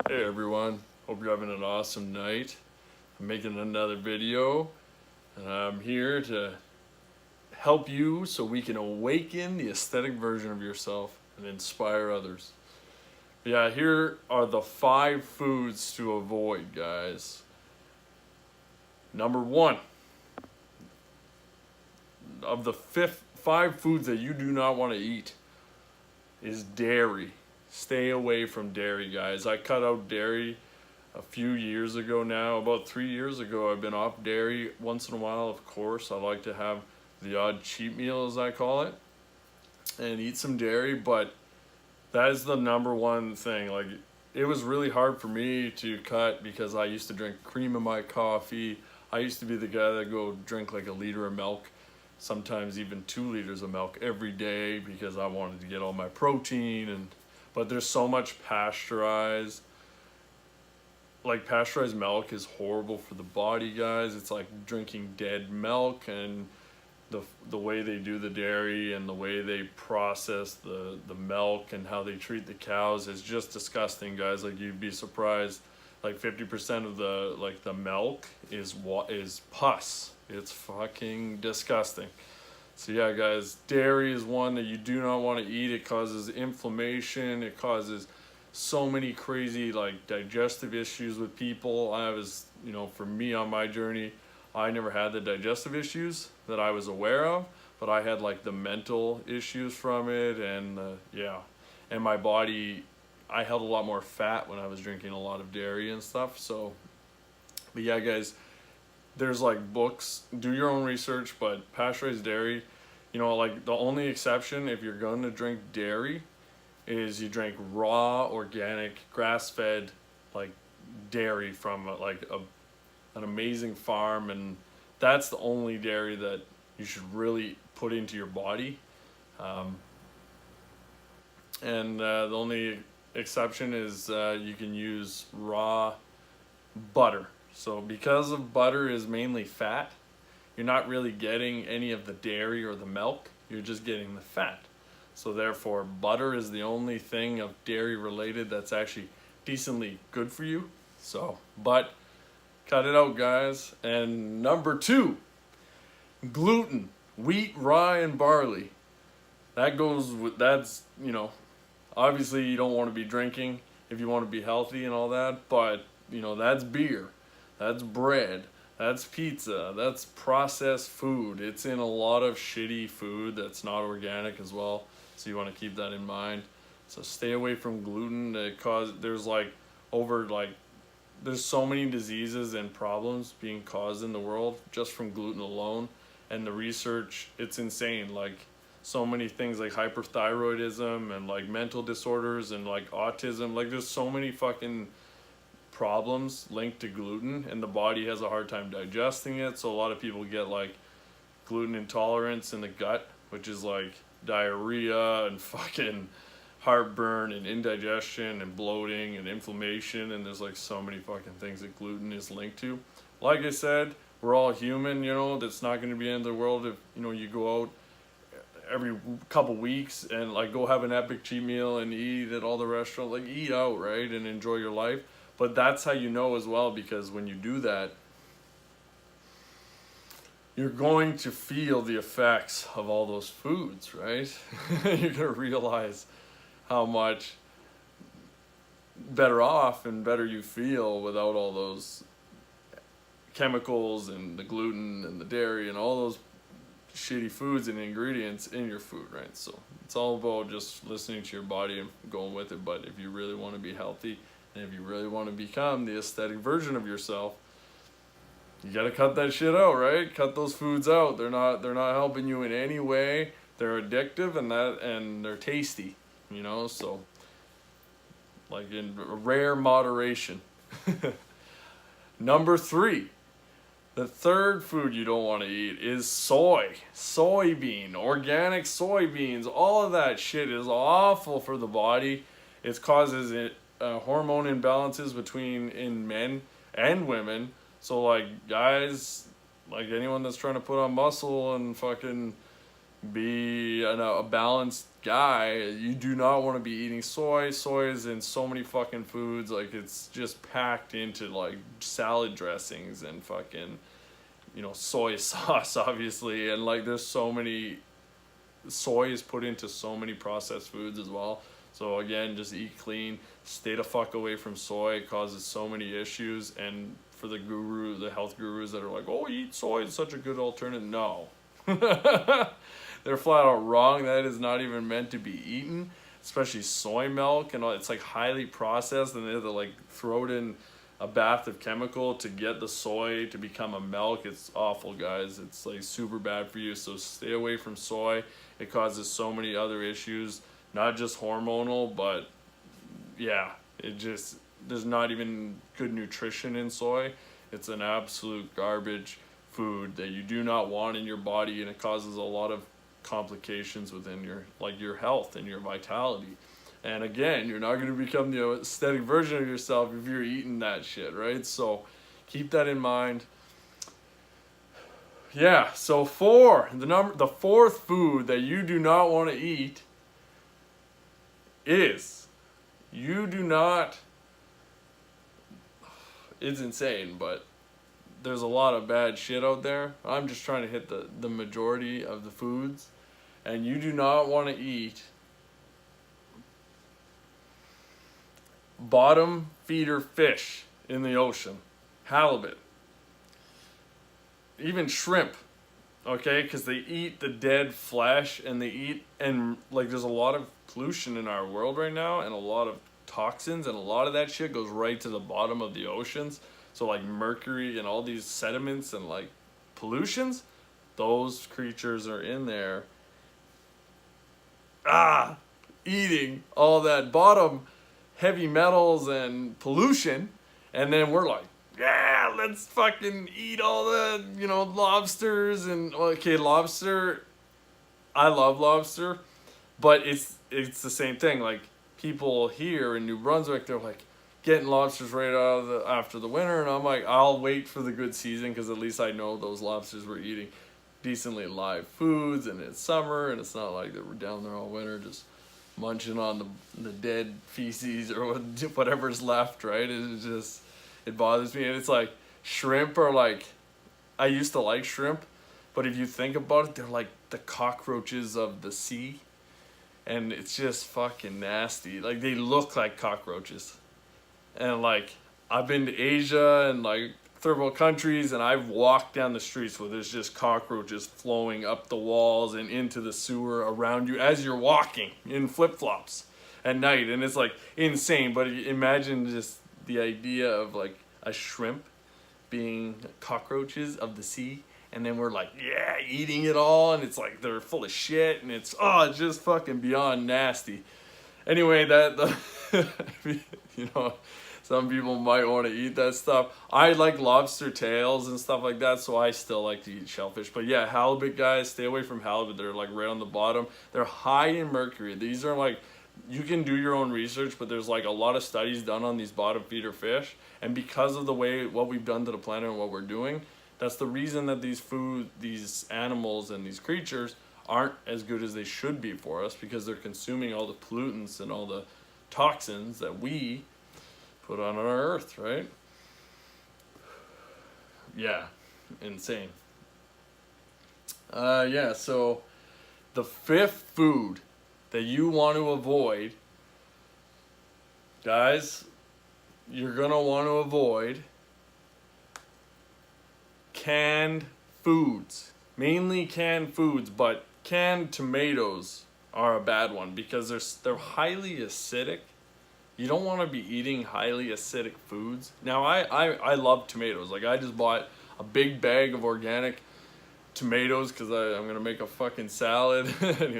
Hey everyone, hope you're having an awesome night. I'm making another video and I'm here to help you so we can awaken the aesthetic version of yourself and inspire others. Yeah, here are the 5 foods to avoid, guys. Number 1, of the 5 foods that you do not want to eat is dairy. Stay away from dairy, guys. I cut out dairy a few years ago now. About 3 years ago, I've been off dairy. Once in a while, of course, I like to have the odd cheat meal, as I call it, and eat some dairy, but that is the number one thing. Like, it was really hard for me to cut because I used to drink cream in my coffee. I used to be the guy that go drink like a liter of milk, sometimes even 2 liters of milk every day because I wanted to get all my protein. But there's so much pasteurized milk is horrible for the body, guys. It's like drinking dead milk, and the way they do the dairy and the way they process the milk and how they treat the cows is just disgusting, guys. Like, you'd be surprised, like 50% of the milk is pus. It's fucking disgusting. So yeah, guys, dairy is one that you do not want to eat. It causes inflammation. It causes so many crazy like digestive issues with people. For me on my journey, I never had the digestive issues that I was aware of, but I had like the mental issues from it, and and my body, I held a lot more fat when I was drinking a lot of dairy and stuff. So, but yeah, guys, there's like books, do your own research, but pasteurized dairy, like the only exception if you're going to drink dairy is you drink raw, organic, grass-fed, like dairy from an amazing farm, and that's the only dairy that you should really put into your body. The only exception is you can use raw butter. So because of butter is mainly fat, you're not really getting any of the dairy or the milk, you're just getting the fat. So therefore, butter is the only thing of dairy related that's actually decently good for you. So, but cut it out, guys. And number 2, gluten, wheat, rye, and barley. That's, obviously you don't want to be drinking if you want to be healthy and all that, but, that's beer. That's bread, that's pizza, that's processed food. It's in a lot of shitty food that's not organic as well, so you want to keep that in mind. So stay away from gluten. There's so many diseases and problems being caused in the world just from gluten alone, and the research, it's insane. Like, so many things like hyperthyroidism and like mental disorders and like autism, like there's so many fucking problems linked to gluten, and the body has a hard time digesting it. So a lot of people get like gluten intolerance in the gut, which is like diarrhea and fucking heartburn and indigestion and bloating and inflammation, and there's like so many fucking things that gluten is linked to. Like I said, we're all human, that's not going to be the end of the world if you go out every couple weeks and like go have an epic cheat meal and eat at all the restaurants, like eat out, right, and enjoy your life. But that's how you know as well, because when you do that, you're going to feel the effects of all those foods, right? You're going to realize how much better off and better you feel without all those chemicals and the gluten and the dairy and all those shitty foods and ingredients in your food, right? So it's all about just listening to your body and going with it. But if you really want to be healthy, and if you really want to become the aesthetic version of yourself, you gotta cut that shit out, right? Cut those foods out. They're not helping you in any way. They're addictive and they're tasty, so like in rare moderation. Number 3, the third food you don't want to eat is soybean, organic soybeans. All of that shit is awful for the body. It causes hormone imbalances in men and women. So like guys, like anyone that's trying to put on muscle and fucking be a balanced guy, you do not want to be eating soy. Soy is in so many fucking foods. Like, it's just packed into like salad dressings and fucking, you know, soy sauce, obviously. And like, there's so many, soy is put into so many processed foods as well. So again, just eat clean, stay the fuck away from soy. It causes so many issues. And for the health gurus that are like, oh, eat soy, it's such a good alternative. No. They're flat out wrong. That is not even meant to be eaten, especially soy milk and all. It's like highly processed, and they have to like throw it in a bath of chemical to get the soy to become a milk. It's awful, guys. It's like super bad for you. So stay away from soy. It causes so many other issues, not just hormonal, but yeah, there's not even good nutrition in soy. It's an absolute garbage food that you do not want in your body, and it causes a lot of complications within your health and your vitality. And again, you're not going to become the aesthetic version of yourself if you're eating that shit, right? So keep that in mind. Yeah, so the fourth food that you do not want to eat is, it's insane, but there's a lot of bad shit out there. I'm just trying to hit the majority of the foods. And you do not want to eat bottom feeder fish in the ocean. Halibut. Even shrimp. Okay? Because they eat the dead flesh, and like, there's a lot of pollution in our world right now, and a lot of toxins, and a lot of that shit goes right to the bottom of the oceans. So like mercury and all these sediments and like pollutions, those creatures are in there eating all that bottom heavy metals and pollution. And then we're like, yeah, let's fucking eat all the, you know, lobsters. And okay, lobster, I love lobster, but it's the same thing. Like, people here in New Brunswick, they're like getting lobsters right after the winter, and I'm like, I'll wait for the good season, because at least I know those lobsters were eating decently live foods, and it's summer, and it's not like that we're down there all winter just munching on the dead feces or whatever's left, right? It bothers me. And it's like, shrimp are like, I used to like shrimp, but if you think about it, they're like the cockroaches of the sea, and it's just fucking nasty. Like, they look like cockroaches. And like, I've been to Asia and like third world countries, and I've walked down the streets where there's just cockroaches flowing up the walls and into the sewer around you as you're walking in flip-flops at night. And it's like insane. But imagine just the idea of like a shrimp being cockroaches of the sea, and then we're like, yeah, eating it all, and it's like they're full of shit, and it's just fucking beyond nasty. Anyway, you know, some people might want to eat that stuff. I like lobster tails and stuff like that, so I still like to eat shellfish. But yeah, halibut, guys, stay away from halibut. They're like right on the bottom. They're high in mercury. These are like, you can do your own research, but there's like a lot of studies done on these bottom feeder fish. And because of what we've done to the planet and what we're doing, that's the reason that these animals and these creatures aren't as good as they should be for us, because they're consuming all the pollutants and all the toxins that we put on our earth, right? Yeah, insane. Yeah, so the fifth food that you want to avoid, guys, you're gonna want to avoid canned foods. Mainly canned foods, but canned tomatoes are a bad one, because they're highly acidic. You don't want to be eating highly acidic foods. Now, I love tomatoes. Like, I just bought a big bag of organic tomatoes because I'm going to make a fucking salad.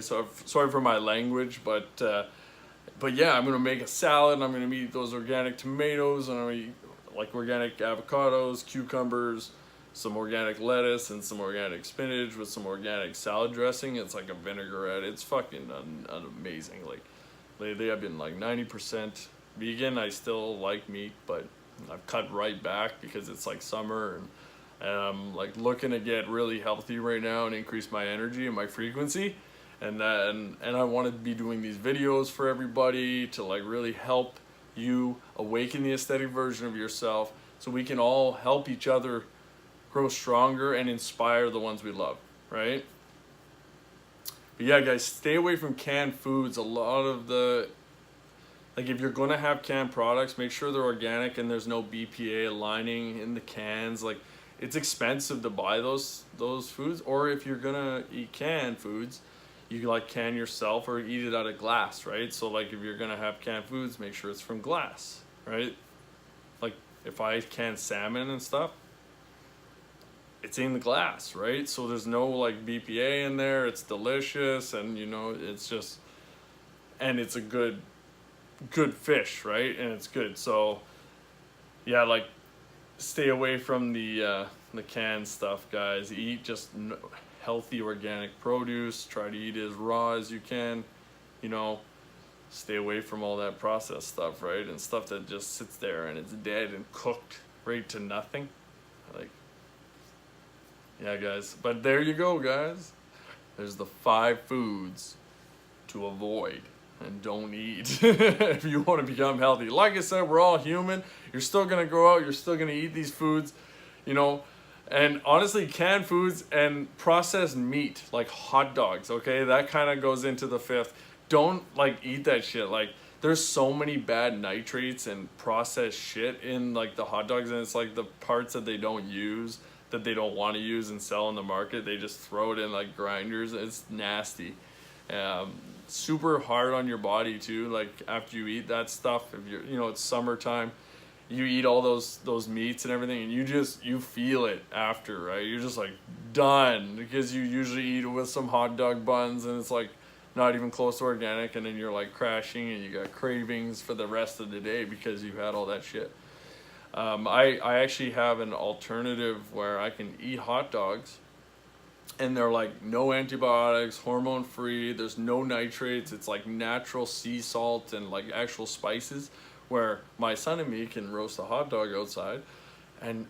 So sorry for my language, but yeah, I'm going to make a salad, and I'm going to eat those organic tomatoes, and I'm going to eat like organic avocados, cucumbers, some organic lettuce, and some organic spinach with some organic salad dressing. It's like a vinaigrette. It's fucking amazing. Like, lately I've been like 90% vegan. I still like meat, but I've cut right back because it's like summer, and And I'm like looking to get really healthy right now and increase my energy and my frequency. And I want to be doing these videos for everybody to like really help you awaken the aesthetic version of yourself, so we can all help each other grow stronger and inspire the ones we love, right? But yeah, guys, stay away from canned foods. A lot of the, like, if you're gonna have canned products, make sure they're organic and there's no BPA lining in the cans. Like, it's expensive to buy those foods. Or if you're gonna eat canned foods, you can like can yourself or eat it out of glass, right? So like if you're gonna have canned foods, make sure it's from glass, right? Like if I can salmon and stuff, it's in the glass, right? So there's no like BPA in there. It's delicious, and you know, it's just, and it's a good fish, right? And it's good. So yeah, like stay away from the canned stuff, guys. Eat just healthy organic produce. Try to eat as raw as you can, you know. Stay away from all that processed stuff, right? And stuff that just sits there and it's dead and cooked right to nothing. Like, yeah, guys. But there you go, guys. There's the 5 foods to avoid and don't eat if you want to become healthy. Like I said, we're all human. You're still going to go out. You're still going to eat these foods, you know. And honestly, canned foods and processed meat, like hot dogs, okay? That kind of goes into the 5th. Don't, like, eat that shit. Like, there's so many bad nitrates and processed shit in, like, the hot dogs. And it's, like, the parts that they don't use, that they don't want to use and sell in the market, they just throw it in, like, grinders. It's nasty. Super hard on your body, too. Like, after you eat that stuff, if you're, you know, it's summertime, you eat all those meats and everything, and you feel it after, right? You're just like done, because you usually eat it with some hot dog buns and it's like not even close to organic, and then you're like crashing and you got cravings for the rest of the day because you had all that shit. I actually have an alternative where I can eat hot dogs and they're like no antibiotics, hormone free, there's no nitrates, it's like natural sea salt and like actual spices, where my son and me can roast a hot dog outside and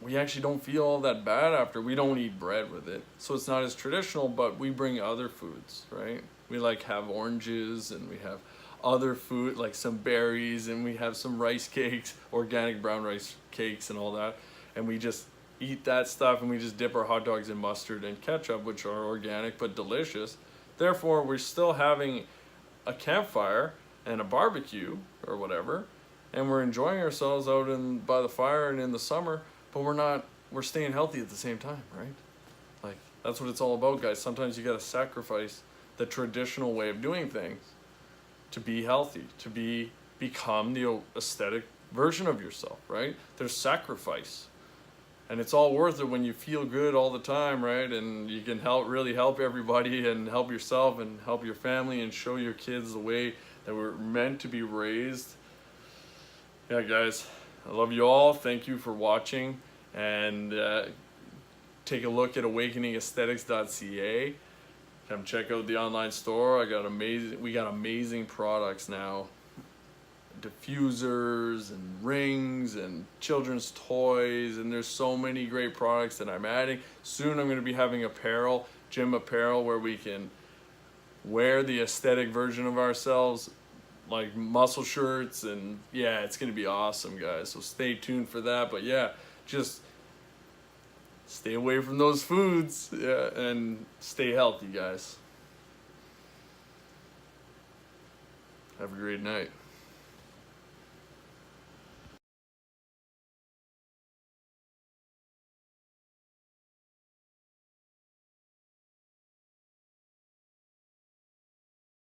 we actually don't feel all that bad after. We don't eat bread with it, so it's not as traditional, but we bring other foods, right? We like have oranges and we have other food like some berries, and we have some rice cakes, organic brown rice cakes and all that, and we just eat that stuff, and we just dip our hot dogs in mustard and ketchup, which are organic but delicious. Therefore, we're still having a campfire and a barbecue or whatever, and we're enjoying ourselves out by the fire and in the summer, but we're staying healthy at the same time, right? Like, that's what it's all about, guys. Sometimes you got to sacrifice the traditional way of doing things to be healthy, to become the aesthetic version of yourself, right? There's sacrifice, and it's all worth it when you feel good all the time, right? And you can really help everybody and help yourself and help your family and show your kids the way that we're meant to be raised. Yeah, guys, I love you all. Thank you for watching, and take a look at awakeningaesthetics.ca. Come check out the online store. We got amazing products now. Diffusers and rings and children's toys, and there's so many great products that I'm adding. Soon I'm going to be having apparel, gym apparel, where we can wear the aesthetic version of ourselves, like muscle shirts, and yeah, it's going to be awesome, guys. So stay tuned for that. But yeah, just stay away from those foods, yeah, and stay healthy, guys. Have a great night.